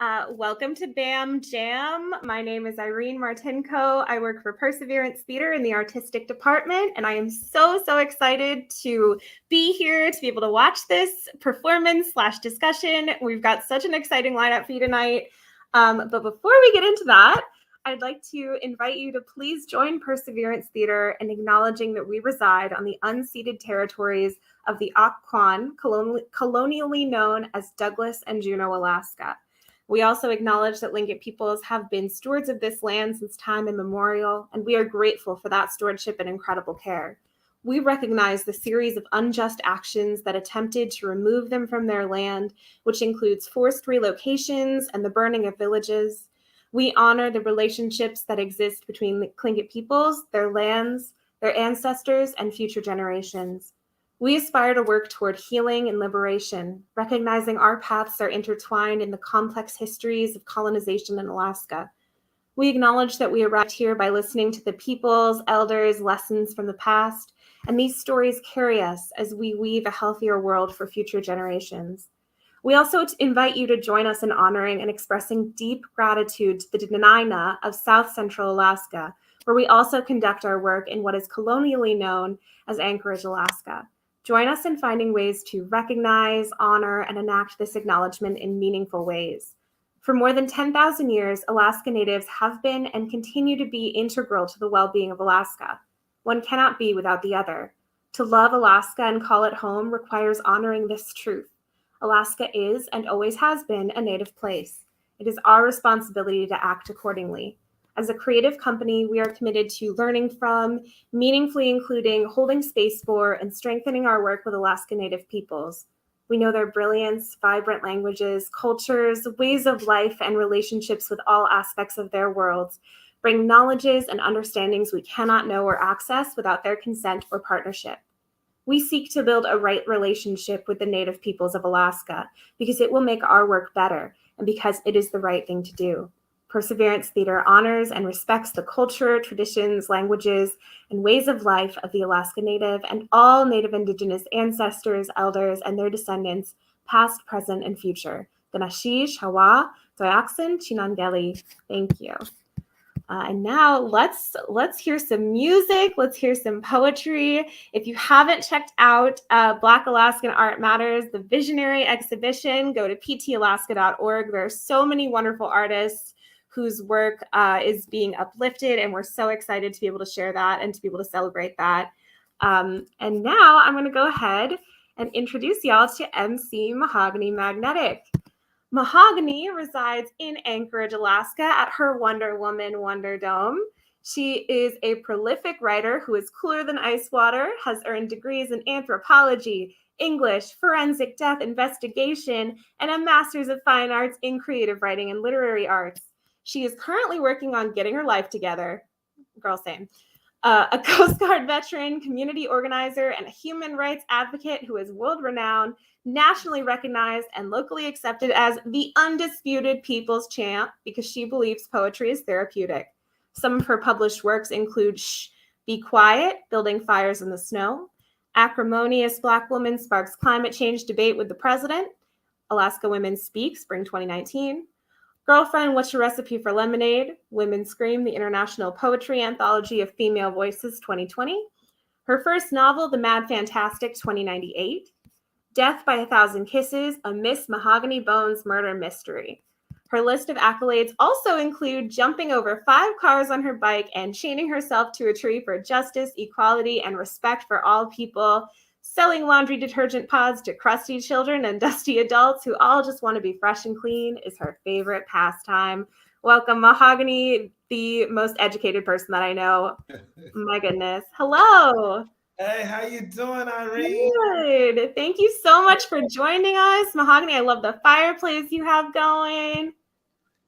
Welcome to BAAM Jam. My name is Irene Martinko. I work for Perseverance Theater in the artistic department, and I am so excited to be here to be able to watch this performance/discussion. We've got such an exciting lineup for you tonight. But before we get into that, I'd like to invite you to please join Perseverance Theater in acknowledging that we reside on the unceded territories of the Occoquan, colonially known as Douglas and Juneau, Alaska. We also acknowledge that Tlingit peoples have been stewards of this land since time immemorial, and we are grateful for that stewardship and incredible care. We recognize the series of unjust actions that attempted to remove them from their land, which includes forced relocations and the burning of villages. We honor the relationships that exist between the Tlingit peoples, their lands, their ancestors, and future generations. We aspire to work toward healing and liberation, recognizing our paths are intertwined in the complex histories of colonization in Alaska. We acknowledge that we arrived here by listening to the peoples, elders, lessons from the past, and these stories carry us as we weave a healthier world for future generations. We also invite you to join us in honoring and expressing deep gratitude to the Dena'ina of South Central Alaska, where we also conduct our work in what is colonially known as Anchorage, Alaska. Join us in finding ways to recognize, honor, and enact this acknowledgement in meaningful ways. For more than 10,000 years, Alaska Natives have been and continue to be integral to the well-being of Alaska. One cannot be without the other. To love Alaska and call it home requires honoring this truth. Alaska is and always has been a Native place. It is our responsibility to act accordingly. As a creative company, we are committed to learning from, meaningfully including, holding space for, and strengthening our work with Alaska Native peoples. We know their brilliance, vibrant languages, cultures, ways of life, and relationships with all aspects of their worlds bring knowledges and understandings we cannot know or access without their consent or partnership. We seek to build a right relationship with the Native peoples of Alaska because it will make our work better and because it is the right thing to do. Perseverance Theater honors and respects the culture, traditions, languages, and ways of life of the Alaska Native and all Native Indigenous ancestors, elders, and their descendants, past, present, and future. Ganashish, Hawa, Toyaksan, Chinangeli. Thank you. And now let's hear some music. Let's hear some poetry. If you haven't checked out Black Alaskan Art Matters, the Visionary Exhibition, go to ptalaska.org. There are so many wonderful artists whose work is being uplifted, and we're so excited to be able to share that and to be able to celebrate that. And now I'm going to go ahead and introduce y'all to MC Mahogany Magnetek. Mahogany resides in Anchorage, Alaska at her Wonder Woman Wonder Dome. She is a prolific writer who is cooler than ice water, has earned degrees in anthropology, English, forensic death investigation, and a master's of fine arts in creative writing and literary arts. She is currently working on getting her life together. Girl, same. A Coast Guard veteran, community organizer, and a human rights advocate who is world-renowned, nationally recognized, and locally accepted as the undisputed people's champ because she believes poetry is therapeutic. Some of her published works include Shh, Be Quiet, Building Fires in the Snow, Acrimonious Black Woman Sparks Climate Change Debate with the President, Alaska Women Speak, Spring 2019, Girlfriend, What's Your Recipe for Lemonade? Women Scream, the International Poetry Anthology of Female Voices 2020. Her first novel, The Mad Fantastic 2098. Death by a Thousand Kisses, a Miss Mahogany Bones murder mystery. Her list of accolades also include jumping over 5 cars on her bike and chaining herself to a tree for justice, equality, and respect for all people, selling laundry detergent pods to crusty children and dusty adults who all just want to be fresh and clean is her favorite pastime. Welcome, Mahogany, the most educated person that I know. My goodness. Hello. Hey, how you doing, Irene? Good. Thank you so much for joining us. Mahogany, I love the fireplace you have going.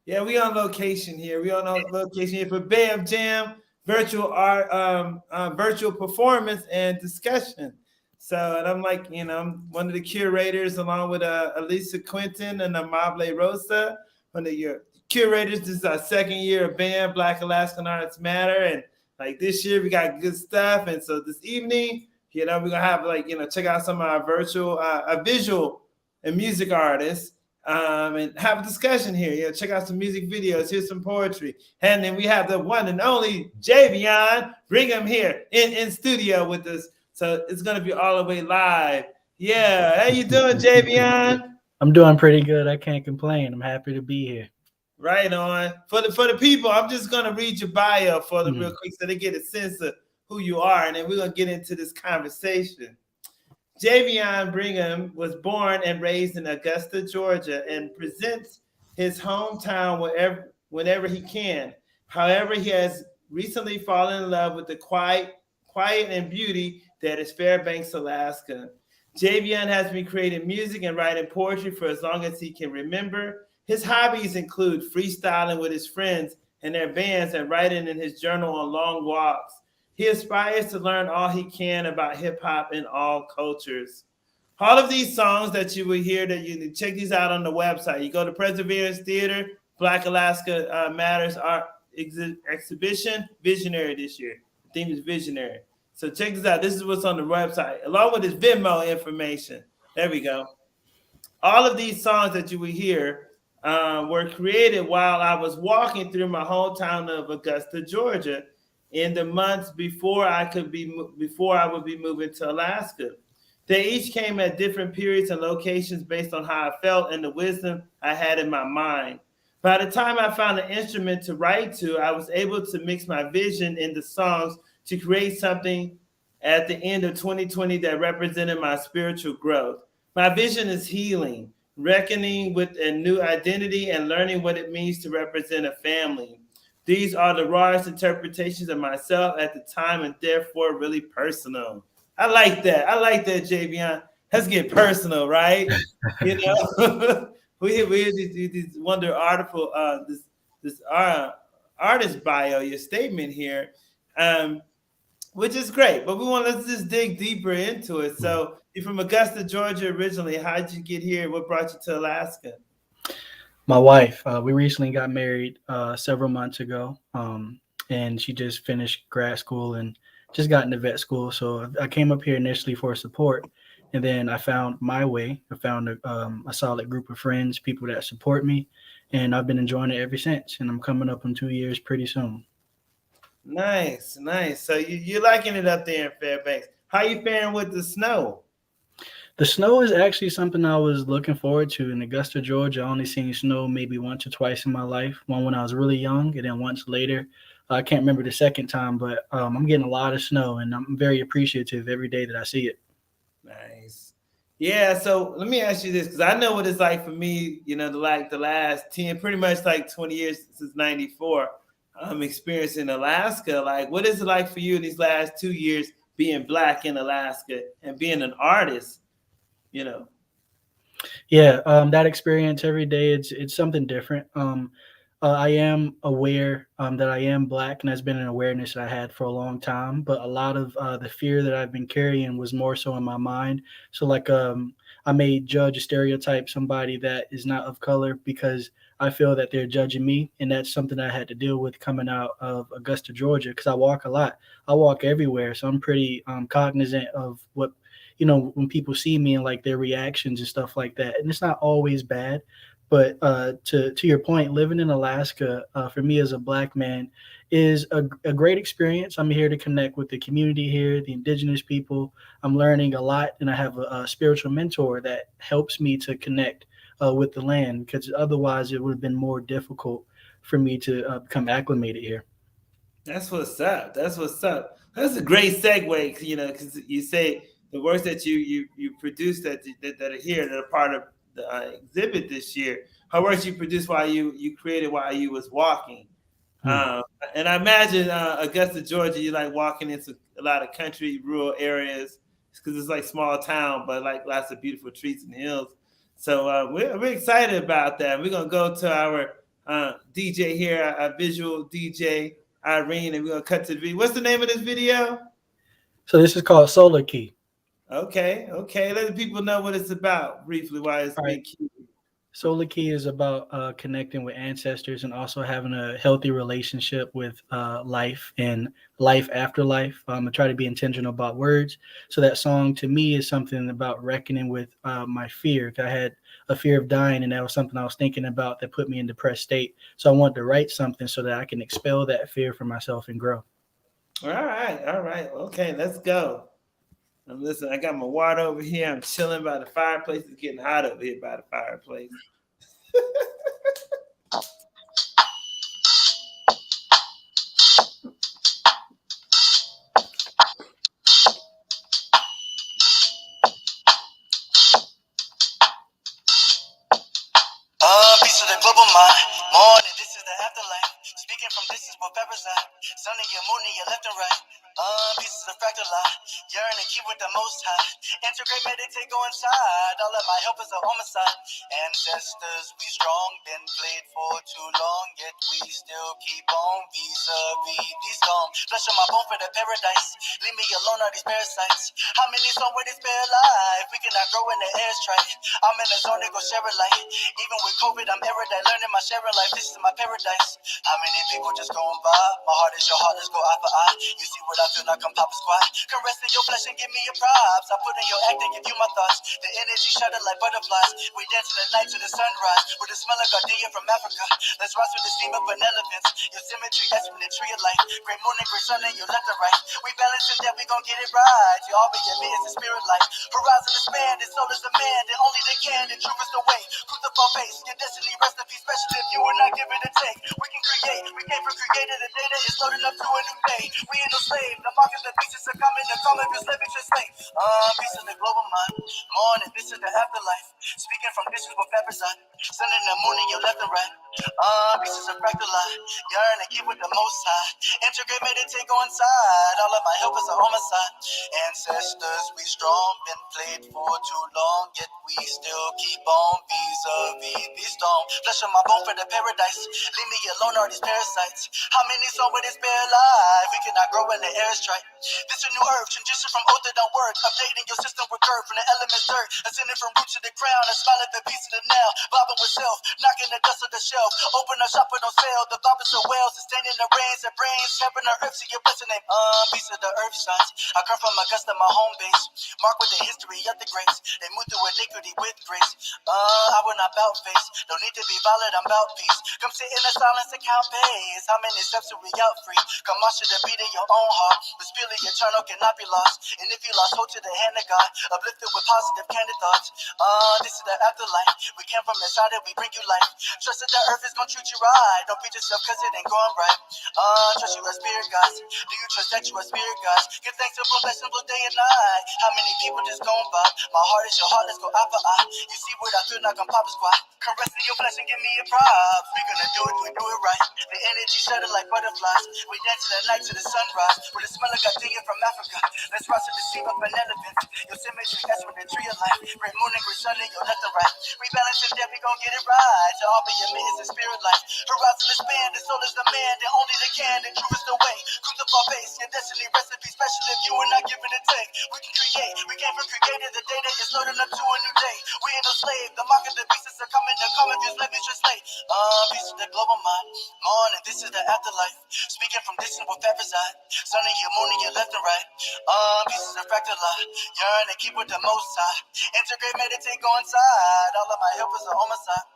Yeah, we on location here. We on location here for BAAM Jam, virtual art, virtual performance and discussion. So, and I'm like, I'm one of the curators along with Elisa Quinton and Amable Rosa, one of your curators. This is our second year of BAAM, Black Alaskan Arts Matter. And like this year, we got good stuff. And so this evening, we're going to have check out some of our virtual, visual and music artists. and have a discussion here. You know, check out some music videos, here's some poetry. And then we have the one and only JaVeon Brigham here in studio with us. So it's going to be all the way live. Yeah. How you doing, JaVeon? I'm doing pretty good. I can't complain. I'm happy to be here. Right on. For the people, I'm just going to read your bio for them real quick so they get a sense of who you are. And then we're going to get into this conversation. JaVeon Brigham was born and raised in Augusta, Georgia, and presents his hometown whenever he can. However, he has recently fallen in love with the quiet and beauty that is Fairbanks, Alaska. JaVeon has been creating music and writing poetry for as long as he can remember. His hobbies include freestyling with his friends and their bands and writing in his journal on long walks. He aspires to learn all he can about hip-hop in all cultures. All of these songs that you will hear, that you check these out on the website. You go to Perseverance Theater, Black Alaska Matters Art Exhibition, Visionary this year. The theme is Visionary. So check this out. This is what's on the website, along with his Venmo information. There we go. All of these songs that you will hear were created while I was walking through my hometown of Augusta, Georgia, in the months before I would be moving to Alaska. They each came at different periods and locations based on how I felt and the wisdom I had in my mind. By the time I found an instrument to write to, I was able to mix my vision into songs to create something at the end of 2020 that represented my spiritual growth. My vision is healing, reckoning with a new identity, and learning what it means to represent a family. These are the rawest interpretations of myself at the time and therefore really personal. I like that. JaVeon. Let's get personal, right? You know, we hear this wonder article, this artist bio, your statement here, which is great. But let's just dig deeper into it. So you're from Augusta, Georgia originally. How did you get here? What brought you to Alaska? My wife, we recently got married several months ago, and she just finished grad school and just got into vet school. So I came up here initially for support, and then I found my way. I found a solid group of friends, people that support me, and I've been enjoying it ever since. And I'm coming up on 2 years pretty soon. Nice. So you're liking it up there in Fairbanks. How you faring with the snow? The snow is actually something I was looking forward to. In Augusta, Georgia, I only seen snow maybe once or twice in my life. One when I was really young, and then once later. I can't remember the second time, but I'm getting a lot of snow, and I'm very appreciative every day that I see it. Nice. Yeah, so let me ask you this, because I know what it's like for me, you know, the last 10, pretty much like 20 years since 94, I'm experiencing Alaska. Like, what is it like for you in these last 2 years being Black in Alaska and being an artist? You know. Yeah, that experience every day, it's something different. I am aware that I am Black, and that's been an awareness that I had for a long time. But a lot of the fear that I've been carrying was more so in my mind. So like I may judge or stereotype somebody that is not of color because I feel that they're judging me. And that's something I had to deal with coming out of Augusta, Georgia, because I walk a lot. I walk everywhere. So I'm pretty cognizant of what, you know, when people see me and like their reactions and stuff like that. And it's not always bad. But to your point, living in Alaska for me as a Black man is a great experience. I'm here to connect with the community here, the indigenous people. I'm learning a lot, and I have a spiritual mentor that helps me to connect with the land, because otherwise it would have been more difficult for me to become acclimated here. That's what's up. That's a great segue, you know, because you say the works that you produce that are here, that are part of the exhibit this year, her works you produced while you created while you was walking. And I imagine Augusta, Georgia, you like walking into a lot of country, rural areas, because it's like small town, but like lots of beautiful trees and hills. So we're excited about that. We're gonna go to our DJ here, our visual DJ Irene, and we're gonna cut to the video. What's the name of this video? So this is called Solar Key. Okay. Let the people know what it's about briefly. Why it's being cute. Solar Key is about connecting with ancestors and also having a healthy relationship with life and life after life. I try to be intentional about words. So that song to me is something about reckoning with my fear. I had a fear of dying, and that was something I was thinking about that put me in depressed state. So I wanted to write something so that I can expel that fear for myself and grow. All right. Okay, let's go. Listen, I got my water over here. I'm chilling by the fireplace. It's getting hot over here by the fireplace. Piece of the global mind. Morning, this is the afterlife. Speaking from distance, what peppers I. Sun and your moon and your left and right. Pieces of fractal lie. Yearn and keep with the most high. Integrate, meditate, go inside. All of my helpers are on my side. Ancestors, we strong. Been played for too long, yet we still keep on. Vis-a-vis these storms. Flesh on my bone for the paradise. Leave me alone, all these parasites. How many songs with this bare life? We cannot grow in the airstrike. I'm in the zone, they go share a light. Even with COVID, I'm erudite. Learning my sharing life. This is my paradise. How many people just going by? My heart is your heart, let's go eye for eye. You see what I feel like, I'm Papa Squat. Caress in your flesh and give me your props. I put in your act and give you my thoughts. The energy shudder like butterflies. We dance in the night to the sunrise. With the smell of gardenia from Africa. Let's rise with the steam of benevolence. Your symmetry, that's from the tree of life. Great moon and great sun and your left and right. We balance in that, we gon' get it right. You all be your me is the spirit life. Horizon expand, and soul is the man. And only they can, and truth is the way. Crucify face, your destiny recipe special if you will not give it a take. We can create, we came from creator, the data is loading up to a new day. We ain't no slave, the mark is the pieces are coming, the common is living just like peace of the global mind. Morning, this is the afterlife. Speaking from this is what peppers are. Sun in the moon and your left and right. Pieces of fractal lie. Yearn and keep with the most high. Integrate, meditate, go inside. All of my helpers are on my side. Ancestors, we strong, been played for too long, yet we still keep on. Vis-a-vis these storms. Flesh on my bone for the paradise. Leave me alone, all these parasites. How many songs with this bare life? We cannot grow in the airstrike. This a new earth, transition from oath that don't work. Updating your system with curve from the elements dirt. Ascending from root to the crown. A smile at the piece of the nail. Bobbing with self, knocking the dust of the shelf. Open up shop but don't sell. The bobbing so well, sustaining the rains and brains. Stepping the earth to your blessing name. Piece of the earth signs. I come from Augusta, my home base. Marked with the history of the greats. They move through iniquity with grace. I will not bout face. Don't need to be violent, I'm bout peace. Come sit in the silence and count pays. How many steps are we out free? Come on, should beat in your own heart. The spirit eternal cannot be lost. And if you lost hope to the hand of God, uplifted with positive candid thoughts. This is the afterlife. We came from inside it, we bring you life. Trust that the earth is gonna treat you right. Don't beat yourself cause it ain't going right. Trust you as spirit guys. Do you trust that you are spirit guys? Give thanks to blessings both day and night. How many people just going by? My heart is your heart, let's go eye for eye. You see what I feel like, I'm Papa Squat. Caress in your flesh and give me your props. We gonna do it, we do it right. The energy shudder like butterflies. We dance in the night to the sunrise. With the smell of gardenia from Africa. Let's rise to the sea of benevolence. Your symmetry, that's from the tree of life. Great moon and great sun and your left and right. We balance in there, we gon' get it right. To all be your is the spirit life. Horizon expand, the soul is the man. The only they can, the truth is the way. Crucify base, your destiny recipe special if you will not give it a take. We can create, we came from creator. The data is loading up to a new day. We ain't no slave, the mark of the beasts are coming. The common just let me translate. Peace of the global mind. Morning, this is the afterlife. Speaking from distance with peppers eye. Sun and your moon and your left and right. Pieces of fractal lie. Yearn and keep with the most high. Integrate, meditate, go inside. All of my helpers are on my side.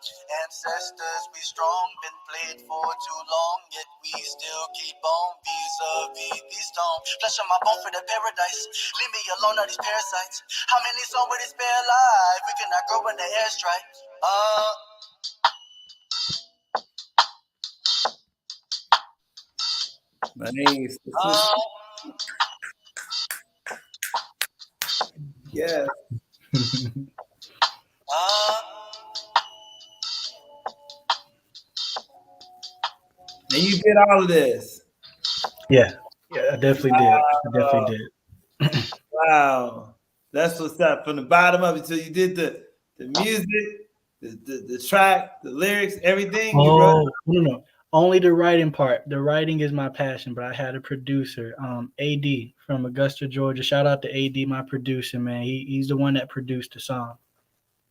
Ancestors, we strong, been played for too long, yet we still keep on. Vis-a-vis these stones. Flesh on my bone for the paradise. Leave me alone, all these parasites. How many songs with this bare life? We cannot grow in the airstrike. Nice. Yes. And you did all of this. Yeah, I definitely did. Wow. That's what's up. From the bottom of it, so you did the music, the track, the lyrics, everything. You wrote? No. Only the writing part. The writing is my passion, but I had a producer, AD from Augusta, Georgia. Shout out to AD, my producer, man. He's the one that produced the song.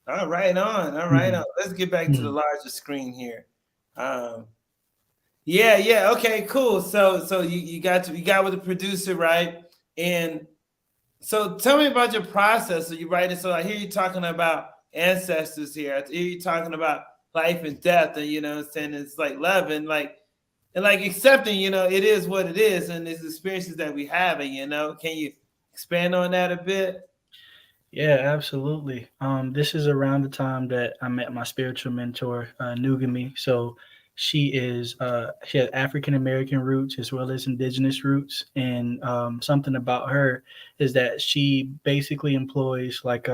All right on. All right on. Let's get back to the Mhm. larger screen here. Yeah. Okay, cool. So you got with the producer, right? And so tell me about your process. So you writing. So I hear you talking about ancestors here. I hear you talking about life and death, and saying it's like loving, and like accepting. It is what it is, and it's experiences that we have. And can you expand on that a bit? Yeah, absolutely. This is around the time that I met my spiritual mentor, Nugami. So she has African American roots as well as indigenous roots, and something about her is that she basically employs like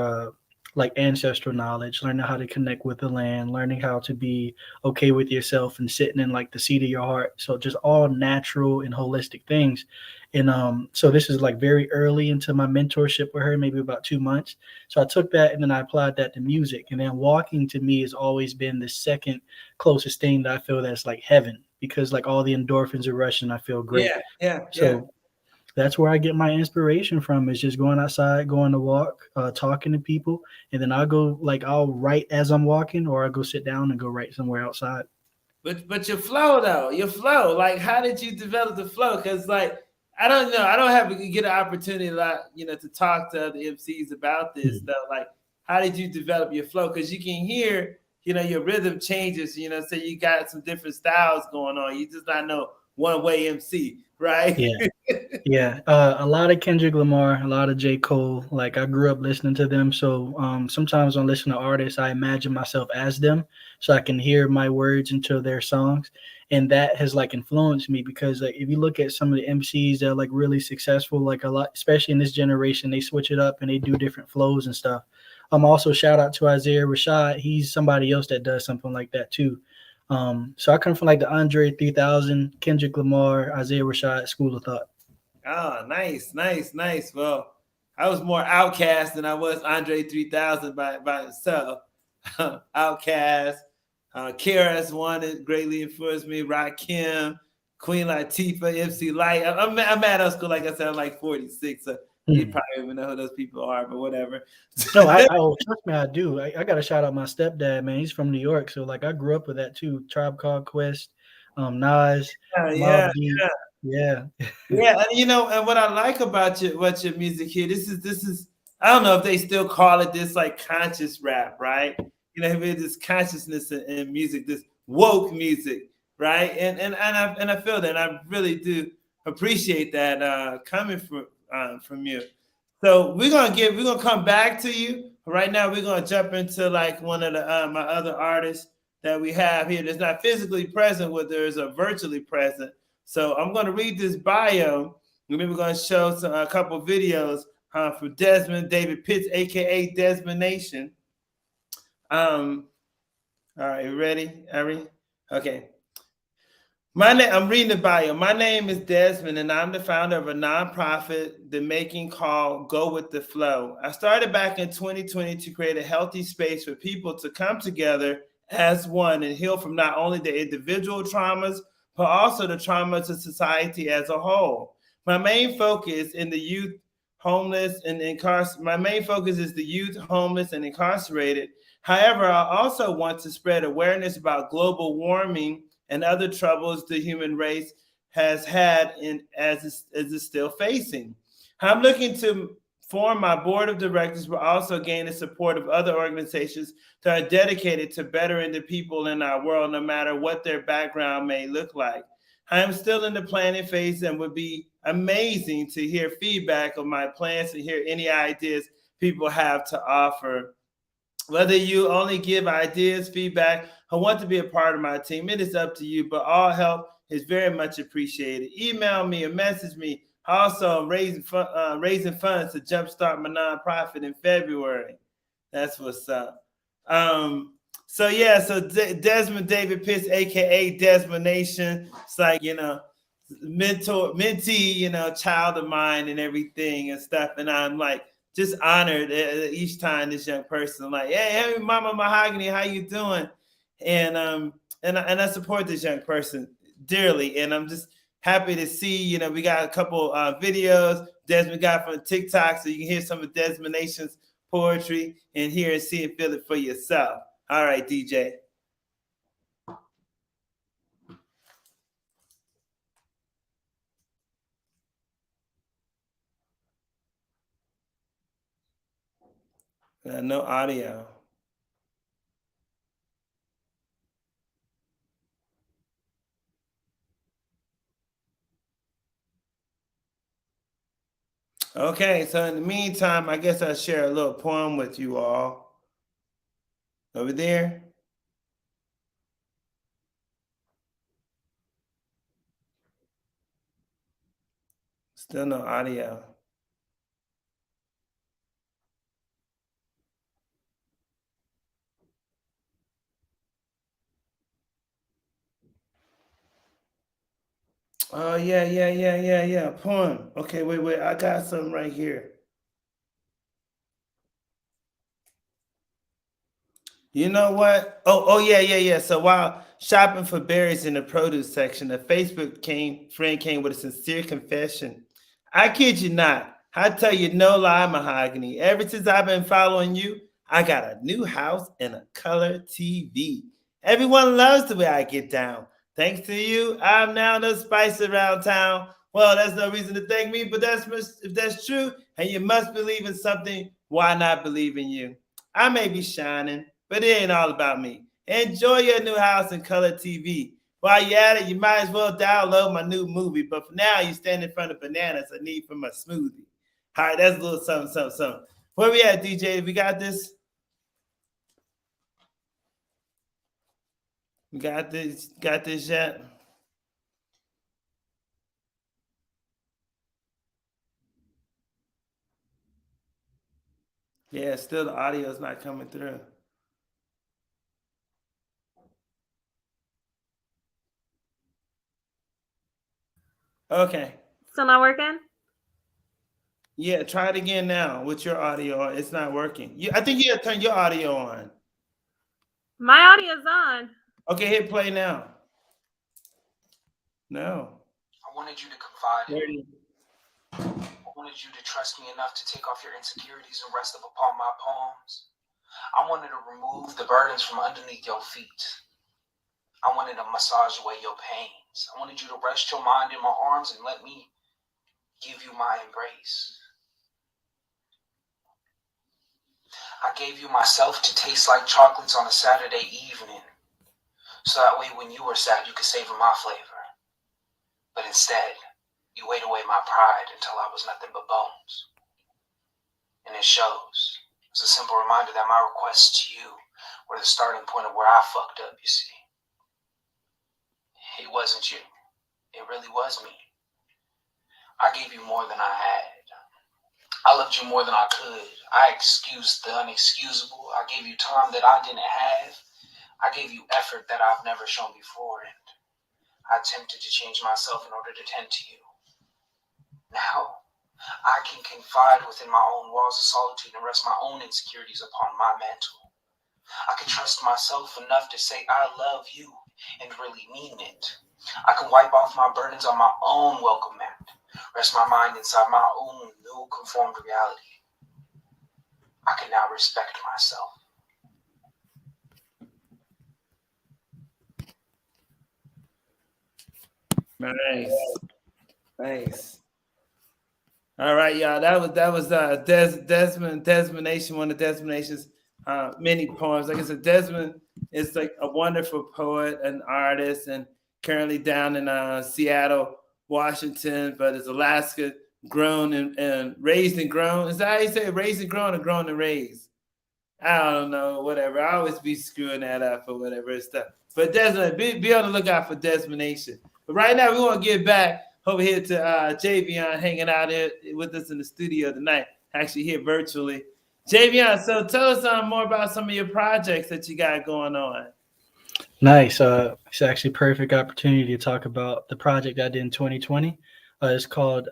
ancestral knowledge, learning how to connect with the land, learning how to be okay with yourself, and sitting in like the seat of your heart. So just all natural and holistic things. And so this is like very early into my mentorship with her, maybe about 2 months. So I took that and then I applied that to music. And then walking to me has always been the second closest thing that I feel that's like heaven, because like all the endorphins are rushing. I feel great. Yeah. So that's where I get my inspiration from, is just going outside, going to walk, talking to people. And then I'll write as I'm walking, or I go sit down and go write somewhere outside. But your flow though, like how did you develop the flow? Because like I don't know, I don't have to get an opportunity to talk to other MCs about this Mhm. stuff. Like how did you develop your flow? Because you can hear your rhythm changes. So you got some different styles going on. You just not know one way MC, right? Yeah. Yeah, a lot of Kendrick Lamar, a lot of J. Cole. Like I grew up listening to them, so sometimes when I listen to artists, I imagine myself as them, so I can hear my words into their songs, and that has like influenced me because like if you look at some of the MCs that are like really successful, like a lot, especially in this generation, they switch it up and they do different flows and stuff. Also shout out to Isaiah Rashad. He's somebody else that does something like that too. So I come from like the Andre 3000, Kendrick Lamar, Isaiah Rashad school of thought. Oh, nice. Well, I was more Outcast than I was Andre 3000 by himself. Outcast, KRS One it greatly influenced me. Rakim, Queen Latifah, MC Light. I'm mad at school. Like I said, I'm like 46, so you probably don't even know who those people are, but whatever. No, trust me, I do. I got to shout out my stepdad, man. He's from New York, so like I grew up with that too. Tribe Called Quest, Nas, Yeah. Mobb Deep. Yeah. Yeah, and what I like about your music here, this is I don't know if they still call it this like conscious rap, right? This consciousness in music, this woke music, right? And I feel that, and I really do appreciate that coming from you. So we're gonna come back to you. Right now, we're gonna jump into like one of the my other artists that we have here that's not physically present with us or virtually present. So I'm going to read this bio, and then we're going to show a couple of videos from Desmond David-Pitts, aka Desmond Nation. All right, you ready, Irene? Okay. I'm reading the bio. My name is Desmond, and I'm the founder of a nonprofit, The Making called Go With the Flow. I started back in 2020 to create a healthy space for people to come together as one and heal from not only the individual traumas, but also the traumas of society as a whole. My main focus in the youth homeless and incarcerated. My main focus is the youth homeless and incarcerated. However, I also want to spread awareness about global warming and other troubles the human race has had and as is still facing. I'm looking to form my board of directors, but also gain the support of other organizations that are dedicated to bettering the people in our world, no matter what their background may look like. I am still in the planning phase and would be amazing to hear feedback of my plans and hear any ideas people have to offer. Whether you only give ideas, feedback, or want to be a part of my team, it is up to you, but all help is very much appreciated. Email me or message me. Also, I'm raising funds to jumpstart my nonprofit in February. That's what's up. So Desmond David-Pitts, aka Desmond Nation. It's like, mentee, child of mine and everything and stuff. And I'm like just honored each time this young person like, hey, Mama Mahogany, how you doing? And I support this young person dearly, and I'm just happy to see. We got a couple videos Desmond got from TikTok, so you can hear some of Desmond Nation's poetry and hear and see and feel it for yourself. All right, DJ. No audio. Okay, so in the meantime, I guess I'll share a little poem with you all. Over there. Still no audio. Oh, yeah. Poem. Okay, wait. I got something right here. You know what? Oh, yeah. So while shopping for berries in the produce section, a Facebook friend came with a sincere confession. I kid you not. I tell you no lie, Mahogany. Ever since I've been following you, I got a new house and a color TV. Everyone loves the way I get down. Thanks to you, I'm now the spice around town. Well, that's no reason to thank me, but if that's true, and you must believe in something, why not believe in you? I may be shining, but it ain't all about me. Enjoy your new house and color TV. While you're at it, you might as well download my new movie. But for now, you stand in front of bananas I need for my smoothie. All right, that's a little something. Where we at, DJ? We got this? We got this yet? Yeah, still the audio is not coming through. Okay. Still not working? Yeah, try it again now with your audio. It's not working. I think you gotta turn your audio on. My audio's on. Okay, hit play now. No. I wanted you to confide in me. I wanted you to trust me enough to take off your insecurities and rest up upon my poems. I wanted to remove the burdens from underneath your feet. I wanted to massage away your pains. I wanted you to rest your mind in my arms and let me give you my embrace. I gave you myself to taste like chocolates on a Saturday evening, so that way when you were sad, you could savor my flavor. But instead, you ate away my pride until I was nothing but bones. And it shows. It's a simple reminder that my requests to you were the starting point of where I fucked up, you see. It wasn't you. It really was me. I gave you more than I had. I loved you more than I could. I excused the unexcusable. I gave you time that I didn't have. I gave you effort that I've never shown before, and I attempted to change myself in order to tend to you. Now, I can confide within my own walls of solitude and rest my own insecurities upon my mantle. I can trust myself enough to say I love you and really mean it. I can wipe off my burdens on my own welcome mat. Rest my mind inside my own new conformed reality. I can now respect myself. Nice. All right, y'all. That was Desmond Nation, one of Desmond Nation's many poems. Like I said, Desmond is like a wonderful poet and artist, and currently down in Seattle, Washington, but is Alaska, grown and raised and grown. Is that how you say it? Raised and grown or grown and raised? I don't know, whatever. I always be screwing that up or whatever stuff. But Desmond, be on the lookout for Desmond Nation. But right now, we want to get back over here to Jayvion hanging out here with us in the studio tonight, actually here virtually. Jayvion, so tell us more about some of your projects that you got going on. Nice. It's actually a perfect opportunity to talk about the project I did in 2020. It's called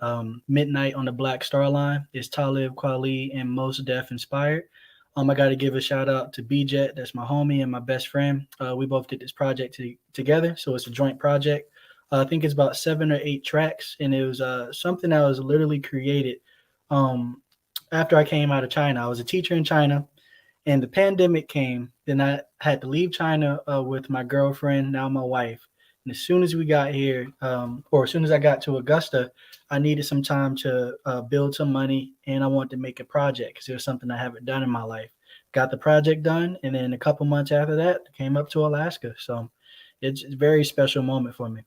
Midnight on the Black Star Line. It's Talib Kweli and Mos Def inspired. I got to give a shout out to BJet, that's my homie and my best friend. We both did this project together, so it's a joint project. I think it's about 7 or 8 tracks, and it was something that was literally created after I came out of China. I was a teacher in China, and the pandemic came. Then I had to leave China with my girlfriend, now my wife. And as soon as we got here, or as soon as I got to Augusta, I needed some time to build some money, and I wanted to make a project because it was something I haven't done in my life. Got the project done, and then a couple months after that, came up to Alaska. So it's a very special moment for me.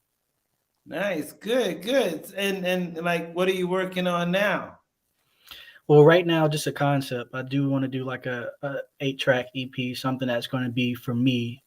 Nice, good. And like, what are you working on now? Well, right now, just a concept. I do want to do like a 8-track EP, something that's going to be for me.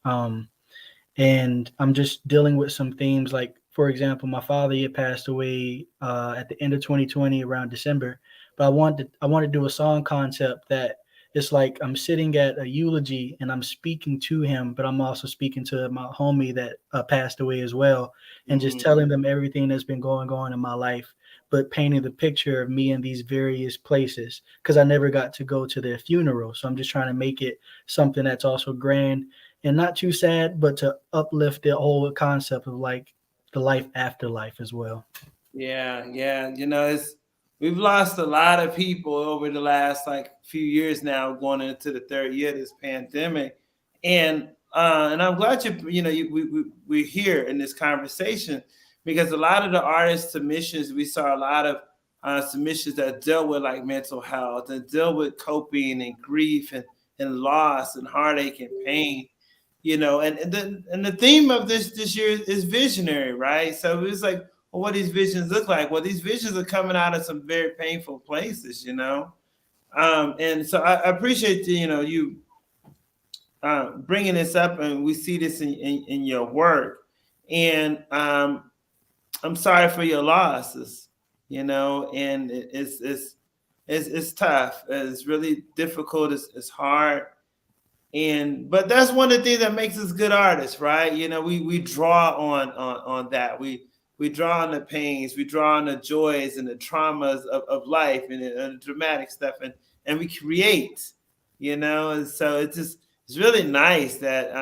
And I'm just dealing with some themes. Like, for example, my father, he had passed away at the end of 2020 around December. But I want to do a song concept that it's like I'm sitting at a eulogy and I'm speaking to him, but I'm also speaking to my homie that passed away as well, and just telling them everything that's been going on in my life, but painting the picture of me in these various places because I never got to go to their funeral. So I'm just trying to make it something that's also grand and not too sad, but to uplift the whole concept of like the life after life as well. Yeah. We've lost a lot of people over the last like few years now, going into the third year of this pandemic, and I'm glad we're here in this conversation because a lot of the artist submissions, we saw a lot of submissions that dealt with like mental health and deal with coping and grief and loss and heartache and pain. And the theme of this year is visionary, right? So it was like, well, what these visions look like? Well, these visions are coming out of some very painful places, and so I appreciate you bringing this up, and we see this in your work. And I'm sorry for your losses, and it's tough. It's really difficult. It's hard. But that's one of the things that makes us good artists, right? We draw on that. We draw on the pains, we draw on the joys and the traumas of life and the dramatic stuff, and we create, And so it's really nice that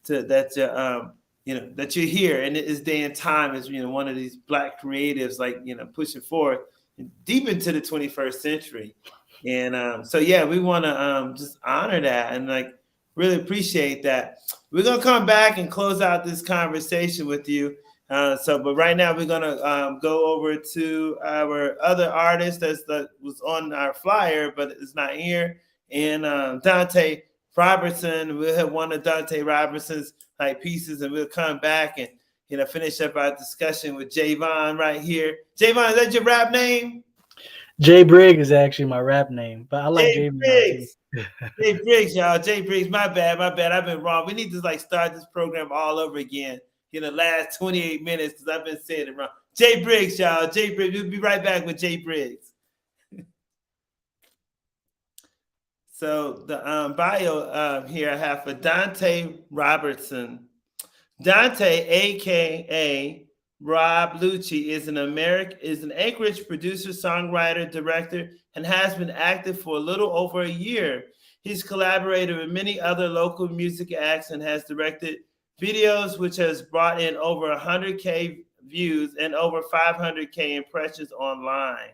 that you're here in this day and time as one of these Black creatives, like pushing forward deep into the 21st century. And so yeah, we want to just honor that and like really appreciate that. We're gonna come back and close out this conversation with you. But right now we're gonna go over to our other artist that was on our flyer but is not here, and Dontae Robertson. We'll have one of Dontae Robertson's like pieces, and we'll come back and finish up our discussion with Jayvion right here. Jayvion, is that your rap name? Jay Briggs is actually my rap name, but I like Jay Briggs. Jay Briggs, y'all. Jay Briggs. My bad. I've been wrong. We need to like start this program all over again in the last 28 minutes because I've been saying it wrong. Jay Briggs, y'all. Jay Briggs. We'll be right back with Jay Briggs. So the bio here I have for Dontae Robertson. Dontae, aka Rob Lucci, is an Anchorage producer, songwriter, director, and has been active for a little over a year. He's collaborated with many other local music acts and has directed videos, which has brought in over 100K views and over 500K impressions online.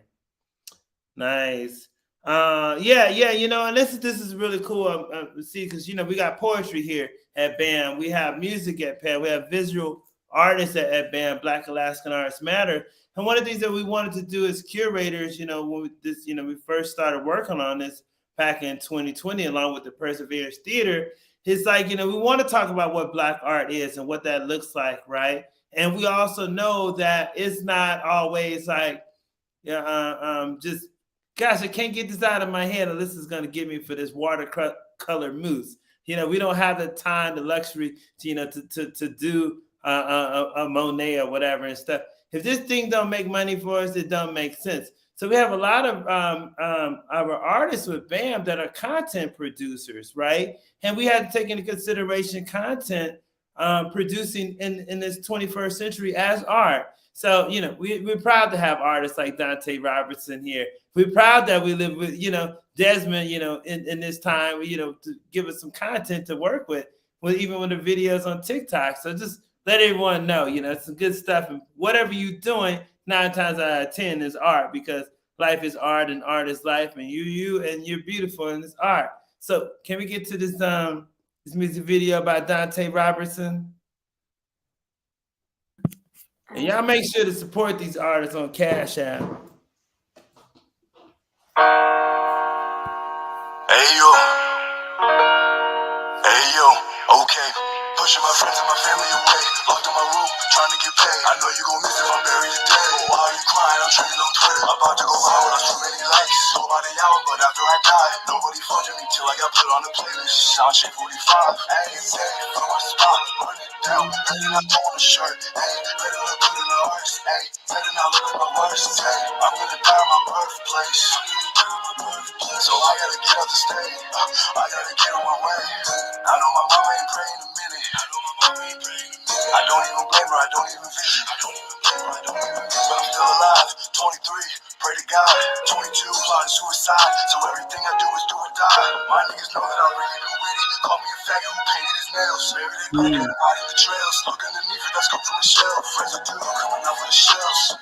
Nice. And this is really cool. See, because we got poetry here at BAAM, we have music at BAAM, we have visual artists at BAAM, Black Alaskan Artists Matter. And one of the things that we wanted to do as curators, when we first started working on this back in 2020, along with the Perseverance Theater, it's like, we want to talk about what Black art is and what that looks like, right? And we also know that it's not always like, just, gosh, I can't get this out of my head, and this is going to get me for this watercolor mousse. We don't have the time, the luxury to do a Monet or whatever and stuff. If this thing don't make money for us, it don't make sense. So we have a lot of our artists with BAAM that are content producers, right? And we had to take into consideration content producing in this 21st century as art. So, we're proud to have artists like Dontae Robertson here. We're proud that we live with, Desmond, in this time, to give us some content to work with even with the videos on TikTok. So just let everyone know, it's some good stuff. And whatever you're doing, 9 times out of 10 is art, because life is art and art is life, and you're beautiful in this art. So can we get to this music video by Dontae Robertson? And y'all make sure to support these artists on Cash App. Hey yo, okay. Pushing my friends and my family away. Locked in my room, trying to get paid. I know you gon' miss if I'm buried today. Why are you crying? I'm trending on Twitter. About to go viral, that's too many likes. Nobody out, but after I die, nobody funded me till I got put on the playlist. Sound shit 45. Hey, from my spot, run it down. Better not throw on a shirt. Hey, better look good in the arse. Hey, better not look at my worst. Hey, I'm gonna die in my birthplace. So I gotta get out the state. I gotta get on my way. I know my mama ain't praying a minute. I don't even blame her, I don't even visit. But I'm still alive. 23, pray to God. 22, plotting suicide. So everything I do is do or die. My niggas know that I really been with it. Call me a faggot who painted his nails. Maybe they painted him out in the trails. Look underneath it, that's come from the shell. Friends are due, coming out for the shells.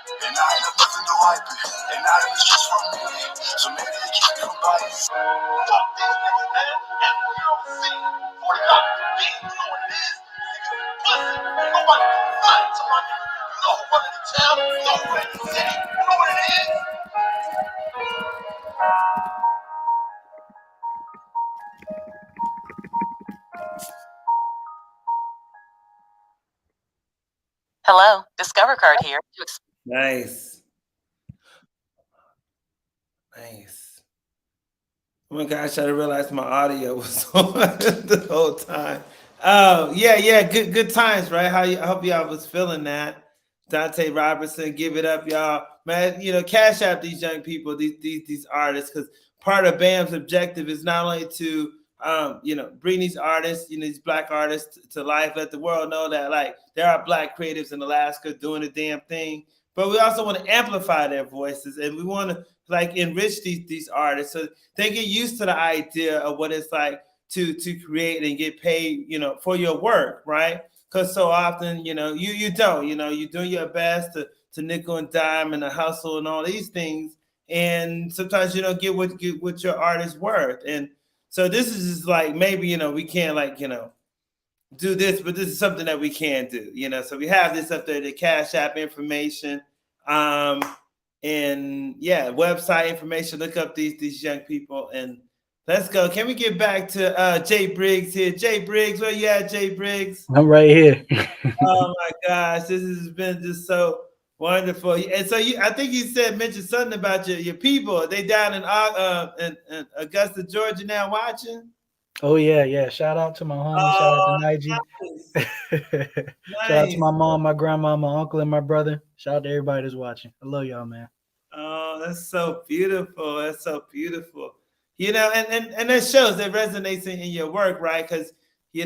And I ain't have nothing to wipe it. And I am just for a minute. So maybe they keep me from biting. Fuck these niggas, man. And we don't see 45 beats. You know what it is? Niggas, nobody can fight to my niggas. You know who running the town? You know who running the city? You know what it is? Hello, Discover Card here. Nice. Oh my gosh, I didn't realize my audio was on the whole time. Oh, yeah, good times, right? I hope y'all was feeling that. Dontae Robertson, give it up, y'all. Man, cash out these young people, these artists, because part of BAAM's objective is not only to bring these artists, these Black artists to life, let the world know that like there are Black creatives in Alaska doing the damn thing, but we also want to amplify their voices, and we want to like enrich these artists so they get used to the idea of what it's like to create and get paid, for your work, right? Because so often, you don't, you're doing your best to nickel and dime and the hustle and all these things, and sometimes you don't get what your art is worth. And so this is just like maybe we can't do this, but this is something that we can do. So we have this up there, the Cash App information, and yeah, website information. Look up these young people and let's go. Can we get back to Jay Briggs here? Jay Briggs, where you at, Jay Briggs? I'm right here. Oh my gosh, this has been just so wonderful. And so I think you mentioned something about your people. Are they down in Augusta, Georgia now watching? Oh yeah. Shout out to my homie. Shout out to Nige. Nice. Shout out to my mom, my grandma, my uncle, and my brother. Shout out to everybody that's watching. I love y'all, man. Oh, that's so beautiful. That's so beautiful. And that shows, that resonates in your work, right? Because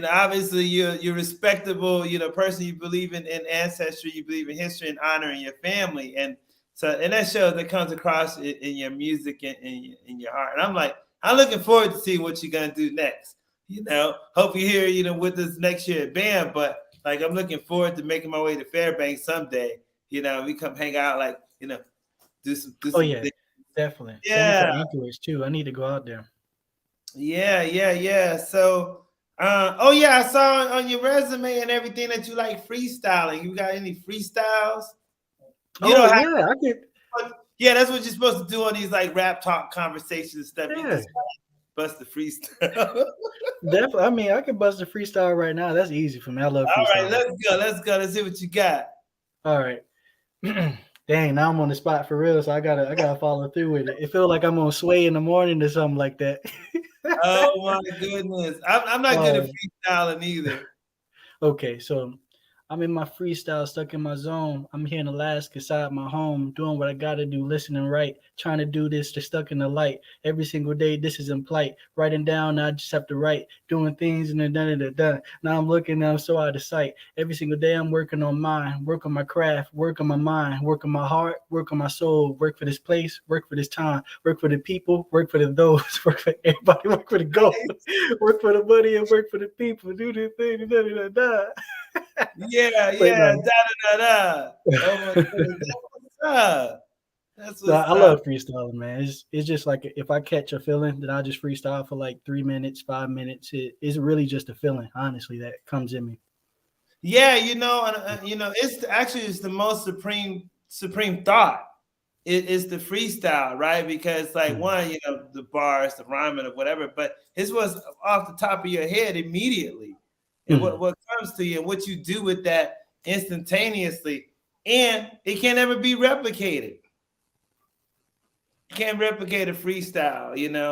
obviously you're respectable, person. You believe in ancestry, you believe in history and honoring your family, and that shows, that comes across in your music and in your art. And I'm looking forward to seeing what you're gonna do next. Hope you're here, with us next year at BAAM. But I'm looking forward to making my way to Fairbanks someday. We come hang out, do some. Oh yeah, things. Definitely. Yeah. Same for Anchorage too. I need to go out there. Yeah. So, I saw on your resume and everything that you like freestyling. You got any freestyles? Yeah, that's what you're supposed to do on these rap talk conversations and stuff. Yeah. You just bust the freestyle. Definitely. I mean, I can bust a freestyle right now. That's easy for me. I love freestyle. All right, let's go. Let's see what you got. All right. Dang, now I'm on the spot for real, so I gotta follow through with it. It feels like I'm on Sway in the morning or something like that. Oh my goodness, I'm not good at freestyling either. Okay, so I'm in my freestyle, stuck in my zone. I'm here in Alaska, side my home, doing what I gotta do, listening right, trying to do this, just stuck in the light. Every single day, this is in plight. Writing down, I just have to write, doing things and then done. Now I'm looking, now I'm so out of sight. Every single day, I'm working on mine, work on my craft, work on my mind, work on my heart, work on my soul, work for this place, work for this time, work for the people, work for the those, work for everybody, work for the goal, work for the money and work for the people. Do this thing, da. Yeah. Da. Oh my goodness. What's up? That's So what's I up. love freestyling, man. It's just like if I catch a feeling, then I just freestyle for like 3 minutes, 5 minutes. It's really just a feeling, honestly, that comes in me. Yeah, it's the most supreme thought. It's the freestyle, right? Because like one, the bars, the rhyming or whatever, but his was off the top of your head immediately. And what comes to you and what you do with that instantaneously, and it can't ever be replicated. You can't replicate a freestyle,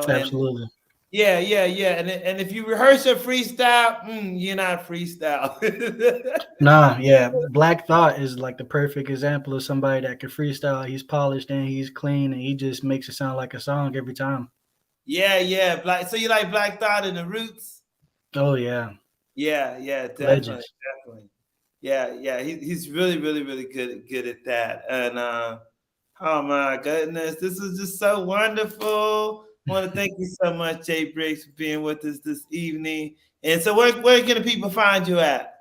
Absolutely. And yeah. And if you rehearse your freestyle, you're not freestyle. Nah, yeah. Black Thought is like the perfect example of somebody that can freestyle. He's polished and he's clean and he just makes it sound like a song every time. Yeah. So you like Black Thought and the Roots? Oh yeah. Yeah, definitely, Legends. definitely. Yeah. He's really, really, really good at that. And oh my goodness, this is just so wonderful. I want to thank you so much, Jay Briggs, for being with us this evening. And so where can the people find you at?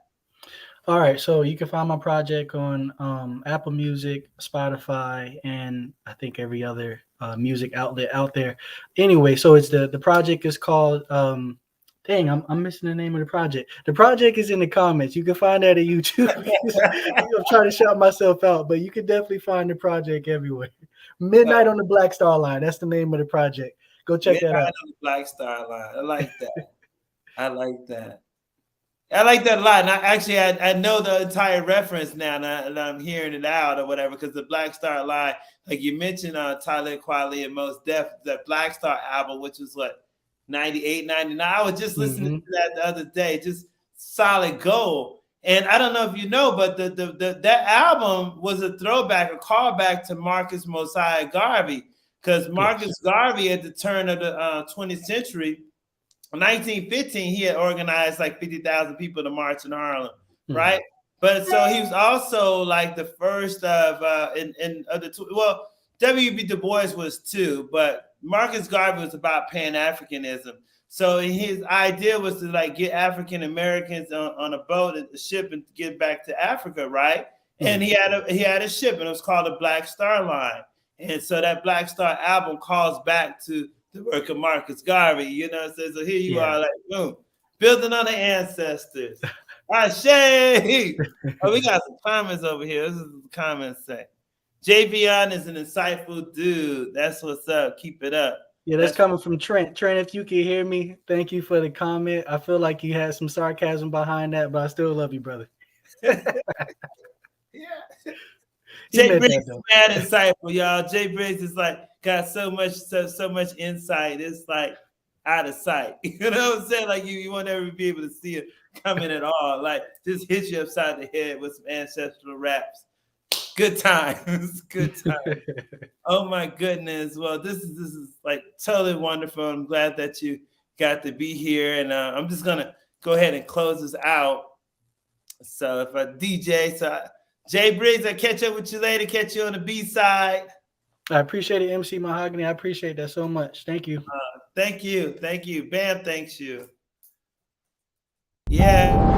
All right, so you can find my project on Apple Music, Spotify, and I think every other music outlet out there. Anyway, so it's the project is called dang, I'm missing the name of the project. The project is in the comments. You can find that at YouTube. I'm trying to shout myself out, but you can definitely find the project everywhere. Midnight on the Black Star Line. That's the name of the project. Go check that out. On the Black Star Line. I like that. I like that. I like that a lot. And I know the entire reference now, and I'm hearing it out or whatever, because the Black Star Line, like you mentioned, Talib Kweli and Mos Def, that Black Star album, which was what, 98, 99. I was just listening to that the other day, just solid gold. And I don't know if you know, but that album was a throwback, a callback to Marcus Mosiah Garvey, because Marcus Garvey at the turn of the 20th century, 1915, he had organized like 50,000 people to march in Harlem, right? But so he was also like the first of W.B. Du Bois was too, but Marcus Garvey was about Pan-Africanism. So his idea was to like get African Americans on a boat, a ship, and get back to Africa, right? And he had a ship, and it was called the Black Star Line. And so that Black Star album calls back to the work of Marcus Garvey, so here you are, like, boom, building on the ancestors. Ashe! Oh, we got some comments over here. This is the comments say. Jayvion is an insightful dude. That's what's up. Keep it up. Yeah, that's coming from Trent. Trent, if you can hear me, thank you for the comment. I feel like you had some sarcasm behind that, but I still love you, brother. Yeah. Jay Briggs is mad insightful, y'all. Jay Briggs is like got so much insight. It's like out of sight. You know what I'm saying? Like you won't ever be able to see it coming at all. Like just hit you upside the head with some ancestral raps. Good times. Good times. Oh my goodness. Well, this is like totally wonderful. I'm glad that you got to be here. And I'm just gonna go ahead and close this out. So if I DJ, Jay Briggs, I catch up with you later. Catch you on the B side. I appreciate it, MC Mahogany. I appreciate that so much. Thank you. Thank you. BAAM thanks you. Yeah.